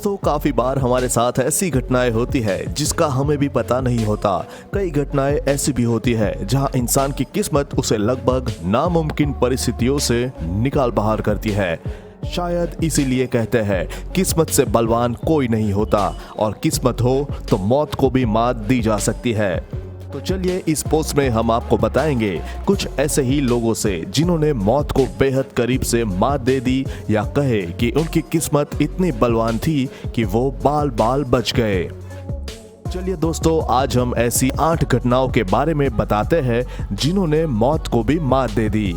दोस्तों, काफी बार हमारे साथ ऐसी घटनाएं होती है जिसका हमें भी पता नहीं होता। कई घटनाएं ऐसी भी होती है जहां इंसान की किस्मत उसे लगभग नामुमकिन परिस्थितियों से निकाल बाहर करती है। शायद इसीलिए कहते हैं किस्मत से बलवान कोई नहीं होता, और किस्मत हो तो मौत को भी मात दी जा सकती है। तो चलिए इस पोस्ट में हम आपको बताएंगे कुछ ऐसे ही लोगों से जिन्होंने मौत को बेहद करीब से मात दे दी, या कहे कि उनकी किस्मत इतनी बलवान थी कि वो बाल बाल बच गए। चलिए दोस्तों, आज हम ऐसी 8 घटनाओं के बारे में बताते हैं जिन्होंने मौत को भी मात दे दी।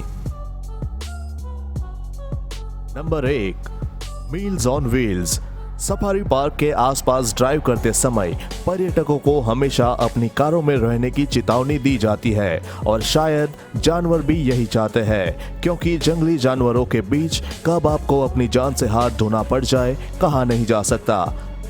Number 1, meals on wheels. Safari park के आसपास ड्राइव करते समय पर्यटकों को हमेशा अपनी कारों में रहने की चेतावनी दी जाती है, और शायद जानवर भी यही चाहते हैं, क्योंकि जंगली जानवरों के बीच कब आपको अपनी जान से हाथ धोना पड़ जाए कहा नहीं जा सकता।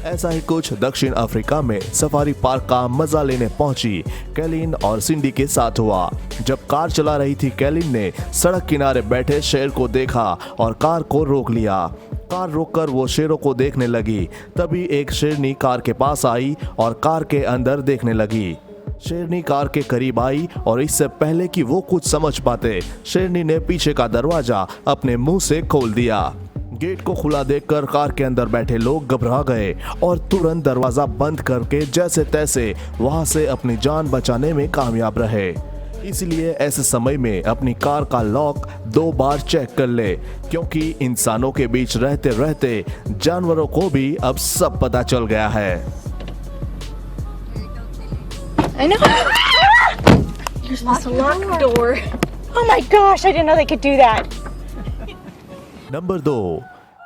ऐसा ही कुछ दक्षिण अफ्रीका में सफारी पार्क का मजा लेने पहुंची कैलिन और सिंडी के साथ हुआ। जब कार चला रही थी, कैलिन ने सड़क किनारे बैठे शेर को देखा और कार को रोक लिया। कार रोककर वो शेरों को देखने लगी। तभी एक शेरनी कार के पास आई और कार के अंदर देखने लगी। शेरनी कार के करीब आई और इससे पहले कि वो कुछ समझ पाते, शेरनी ने पीछे का दरवाजा अपने मुंह से खोल दिया। गेट को खुला देखकर कार के अंदर बैठे लोग घबरा गए और तुरंत दरवाजा बंद करके जैसे तैसे वहां से अपनी जान बचाने में कामयाब रहे। इसलिए ऐसे समय में अपनी कार का लॉक 2 बार चेक कर ले, क्योंकि इंसानों के बीच रहते रहते जानवरों को भी अब सब पता चल गया है। I know. There's this locked door. Oh my gosh, I didn't know they could do that. Number 2,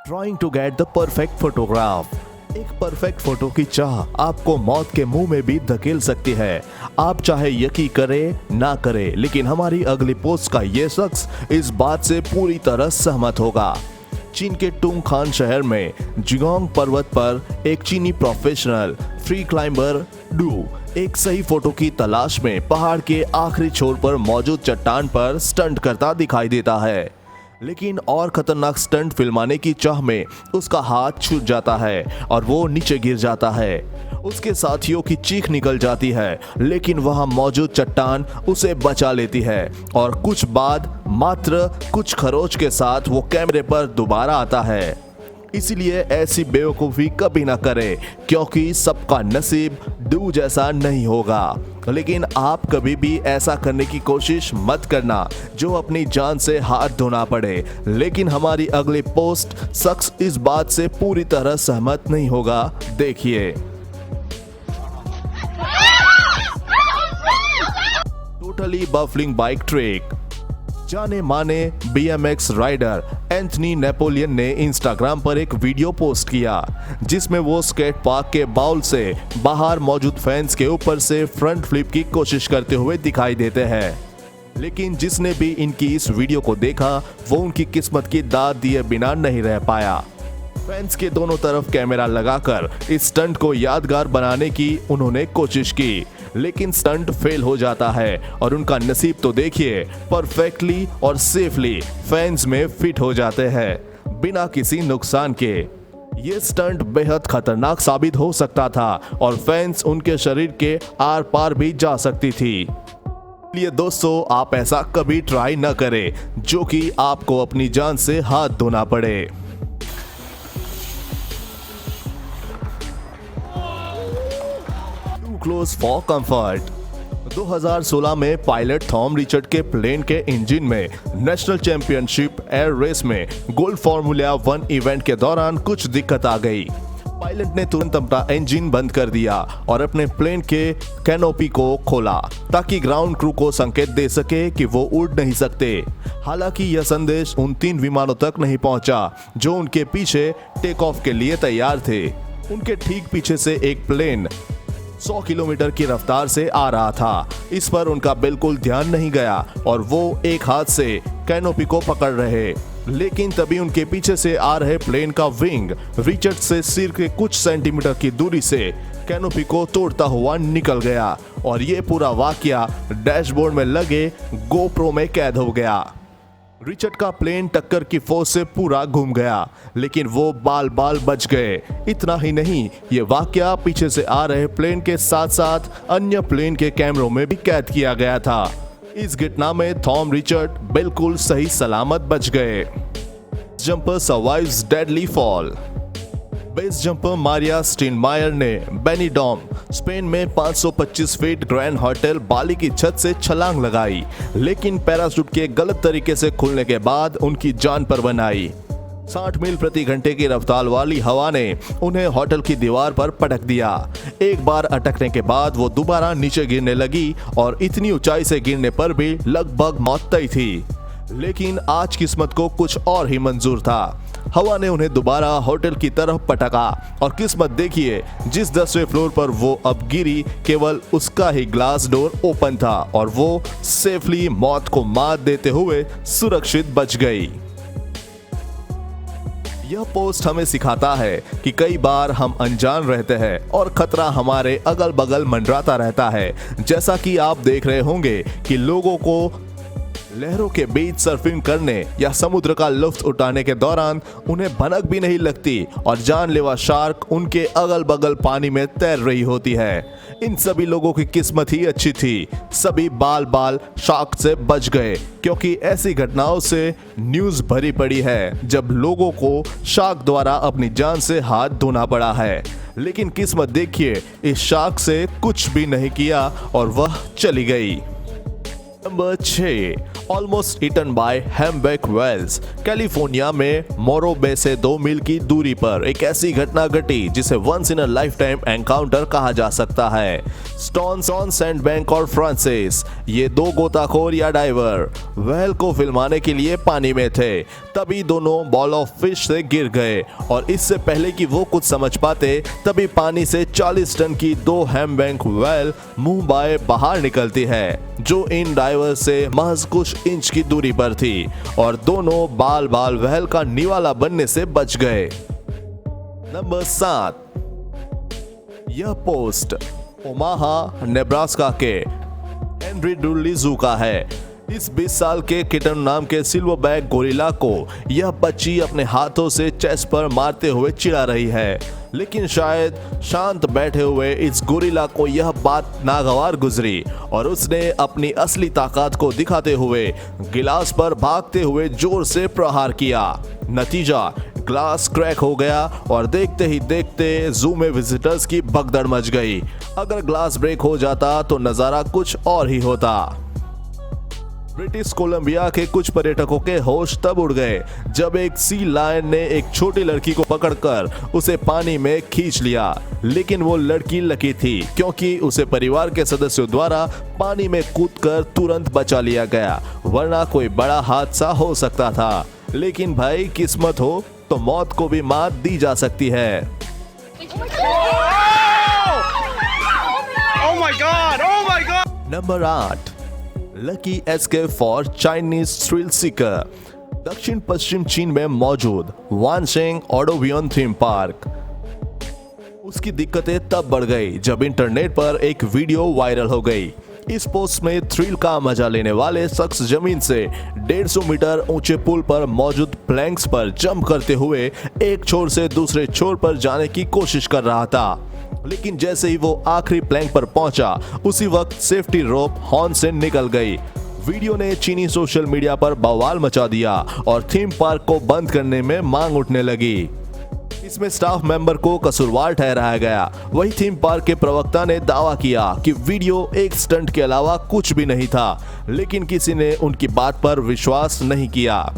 trying to get the perfect photograph. एक परफेक्ट फोटो की चाह आपको मौत के मुंह में भी धकेल सकती है। आप चाहे यकीन करे ना करे, लेकिन हमारी अगली पोस्ट का ये शख्स इस बात से पूरी तरह सहमत होगा। चीन के टुंगखान शहर में जिगोंग पर्वत पर एक चीनी प्रोफेशनल फ्री क्लाइंबर डू एक सही फोटो की तलाश में पहाड़ के आखिरी छोर पर मौजूद चट्टान पर स्टंट करता दिखाई देता है। लेकिन और खतरनाक स्टंट फिल्माने की चाह में उसका हाथ छूट जाता है और वो नीचे गिर जाता है। उसके साथियों की चीख निकल जाती है, लेकिन वहां मौजूद चट्टान उसे बचा लेती है, और कुछ बाद मात्र कुछ खरोच के साथ वो कैमरे पर दोबारा आता है। इसलिए ऐसी बेवकूफ़ी कभी ना करें, क्योंकि सबका नसीब डू जैसा नहीं होगा। लेकिन आप कभी भी ऐसा करने की कोशिश मत करना जो अपनी जान से हाथ धोना पड़े। लेकिन हमारी अगली पोस्ट शख्स इस बात से पूरी तरह सहमत नहीं होगा। देखिए। Totally baffling bike trick. जाने माने BMX राइडर एंथनी नेपोलियन ने इंस्टाग्राम पर एक वीडियो पोस्ट किया जिसमें वो स्केट पार्क के बाउल से बाहर मौजूद फैंस के ऊपर से फ्रंट फ्लिप की कोशिश करते हुए दिखाई देते हैं। लेकिन जिसने भी इनकी इस वीडियो को देखा वो उनकी किस्मत की दाद दिए बिना नहीं रह पाया। फैंस के दोनों तरफ कैमरा लगाकर इस स्टंट को यादगार बनाने की उन्होंने कोशिश की, लेकिन स्टंट फेल हो जाता है और उनका नसीब तो देखिए, परफेक्टली और सेफली फैंस में फिट हो जाते हैं बिना किसी नुकसान के। ये स्टंट बेहद खतरनाक साबित हो सकता था और फैंस उनके शरीर के आर पार भी जा सकती थी। इसलिए दोस्तों, आप ऐसा कभी ट्राई न करें जो कि आपको अपनी जान से हाथ धोना पड़े। Close for comfort. 2016 में पायलट थॉम रिचर्ड के प्लेन के इंजन में नेशनल चैंपियनशिप एयर रेस में गोल्ड फार्मूला 1 इवेंट के दौरान कुछ दिक्कत आ गई। पायलट ने तुरंत अपना इंजन बंद कर दिया और अपने प्लेन के कैनोपी को खोला ताकि ग्राउंड क्रू को संकेत दे सके कि वो उड़ नहीं सकते। हालांकि यह संदेश उन 3 विमानों तक नहीं पहुंचा जो उनके पीछे टेक ऑफ के लिए तैयार थे। उनके ठीक पीछे से एक प्लेन 100 किलोमीटर की रफ्तार से आ रहा था। इस पर उनका बिल्कुल ध्यान नहीं गया और वो एक हाथ से कैनोपी को पकड़ रहे। लेकिन तभी उनके पीछे से आ रहे प्लेन का विंग रिचर्ड से सिर के कुछ सेंटीमीटर की दूरी से कैनोपी को तोड़ता हुआ निकल गया, और ये पूरा वाकया डैशबोर्ड में लगे गोप्रो में कैद हो गया। रिचर्ड का प्लेन टक्कर की फोर्स से पूरा घूम गया, लेकिन वो बाल बाल बच गए। इतना ही नहीं, ये वाकया पीछे से आ रहे प्लेन के साथ साथ अन्य प्लेन के कैमरों में भी कैद किया गया था। इस घटना में थॉम रिचर्ड बिल्कुल सही सलामत बच गए। Jumper survives deadly fall. Base jumper Maria Steinmayer ने बेनिडोम, स्पेन में 525 फीट ग्रैंड होटल बाली की छत से छलांग लगाई, लेकिन पैराशूट के गलत तरीके से खुलने के बाद उनकी जान पर बन आई। 60 मील प्रति घंटे की रफ्तार वाली हवा ने उन्हें होटल की दीवार पर पटक दिया। एक बार अटकने के बाद वो दोबारा नीचे गिरने लगी और इतनी ऊंचाई से गिरने पर भी लगभग मौत तय थी। लेकिन आज किस्मत को कुछ और ही मंजूर था। हवा ने उन्हें दोबारा होटल की तरफ पटका और किस्मत देखिए, जिस 10वें फ्लोर पर वो अब गिरी केवल उसका ही ग्लास डोर ओपन था और वो सेफली मौत को मात देते हुए सुरक्षित बच गई। यह पोस्ट हमें सिखाता है कि कई बार हम अनजान रहते हैं और खतरा हमारे अगल बगल मंडराता रहता है। जैसा कि आप देख रहे होंगे कि लोगों को लहरों के बीच सर्फिंग करने या समुद्र का लुत्फ उठाने के दौरान उन्हें भनक भी नहीं लगती और जानलेवा शार्क उनके अगल बगल पानी में तैर रही होती है। इन सभी लोगों की किस्मत ही अच्छी थी, सभी बाल बाल शार्क से बच गए, क्योंकि ऐसी घटनाओं से न्यूज भरी पड़ी है जब लोगों को शार्क द्वारा अपनी जान से हाथ धोना पड़ा है। लेकिन किस्मत देखिए, इस शार्क से कुछ भी नहीं किया और वह चली गई। Number 6, almost eaten by humpback whales. California में मोरो बे से 2 मील की दूरी पर एक ऐसी घटना घटी जिसे once in a life time encounter कहा जा सकता है। स्टॉन सैंडबैंक और फ्रांसिस, ये 2 गोताखोर या डाइवर व्हेल को फिल्माने के लिए पानी में थे। तभी दोनों बॉल ऑफ फिश से गिर गए और इससे पहले कि वो कुछ समझ पाते तभी पानी से 40 टन की 2 हैम्बैक व्हेल मुंह बाए बाहर निकलती है, जो इन डाइवर से महज कुछ इंच की दूरी पर थी और दोनों बाल बाल व्हेल का निवाला बनने से बच गए। नंबर 7, यह पोस्ट ओमाहा नेब्रास्का के हेनरी डुल्ली जू का है। इस 20 साल के किटन नाम के सिल्वरबैक गोरिल्ला को यह बच्ची अपने हाथों से चेस्ट पर मारते हुए चिढ़ा रही है, लेकिन शायद शांत बैठे हुए इस गोरिल्ला को यह बात नागवार गुजरी और उसने अपनी असली ताकत को दिखाते हुए गिलास पर भागते हुए जोर से प्रहार किया। नतीजा, ग्लास क्रैक हो गया और देखते ही देखते जू में विजिटर्स की भगदड़ मच गई। अगर ग्लास ब्रेक हो जाता तो नजारा कुछ और ही होता। ब्रिटिश कोलंबिया के कुछ पर्यटकों के होश तब उड़ गए जब एक सी लायन ने एक छोटी लड़की को पकड़कर उसे पानी में खींच लिया, लेकिन वो लड़की लकी थी क्योंकि उसे परिवार के सदस्यों द्वारा पानी में कूदकर तुरंत बचा लिया गया, वरना कोई बड़ा हादसा हो सकता था। लेकिन भाई, किस्मत हो तो मौत को भी मात दी जा सकती है। Number 8, lucky escape for Chinese thrill Sikar. दक्षिण पश्चिम चीन में मौजूद वानशेंग ऑडोवियन थीम पार्क। उसकी दिक्कतें तब बढ़ गई जब इंटरनेट पर एक वीडियो वायरल हो गई। इस पोस्ट में थ्रिल का मजा लेने वाले शख्स जमीन से 150 मीटर ऊंचे पुल पर मौजूद प्लैंक्स पर जंप करते हुए एक छोर से दूसरे छोर पर जाने की कोशिश कर रहा था, लेकिन जैसे ही वो आखिरी प्लैंक पर पहुंचा उसी वक्त सेफ्टी रोप हॉर्न से निकल गई। वीडियो ने चीनी सोशल मीडिया पर बवाल मचा दिया और थीम पार्क को बंद करने में मांग उठने लगी। इसमें स्टाफ मेंबर को कसूरवार ठहराया गया। वही थीम पार्क के प्रवक्ता ने दावा किया कि वीडियो एक स्टंट के अलावा कुछ भी नहीं था, लेकिन किसी ने उनकी बात पर विश्वास नहीं किया।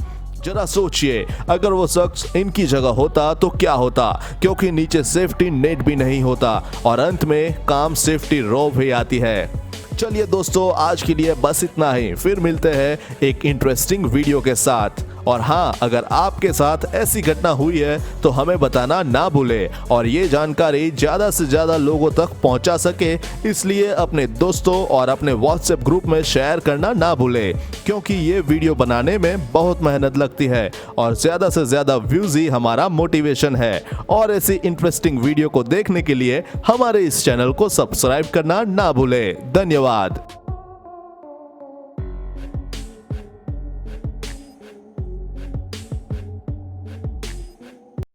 जरा सोचिए, अगर वो शख्स इनकी जगह होता तो क्या होता, क्योंकि नीचे सेफ्टी नेट भी नहीं होता और अंत में काम सेफ्टी रोप ही आती है। चलिए दोस्तों, आज के लिए बस इतना ही। फिर मिलते हैं एक इंटरेस्टिंग वीडियो के साथ। और हाँ, अगर आपके साथ ऐसी घटना हुई है तो हमें बताना ना भूले और ये जानकारी ज़्यादा से ज़्यादा लोगों तक पहुंचा सके, इसलिए अपने दोस्तों और अपने व्हाट्सएप ग्रुप में शेयर करना ना भूले, क्योंकि ये वीडियो बनाने में बहुत मेहनत लगती है और ज़्यादा से ज़्यादा व्यूज़ ही हमारा मोटिवेशन है। और ऐसी इंटरेस्टिंग वीडियो को देखने के लिए हमारे इस चैनल को सब्सक्राइब करना ना भूले। धन्यवाद।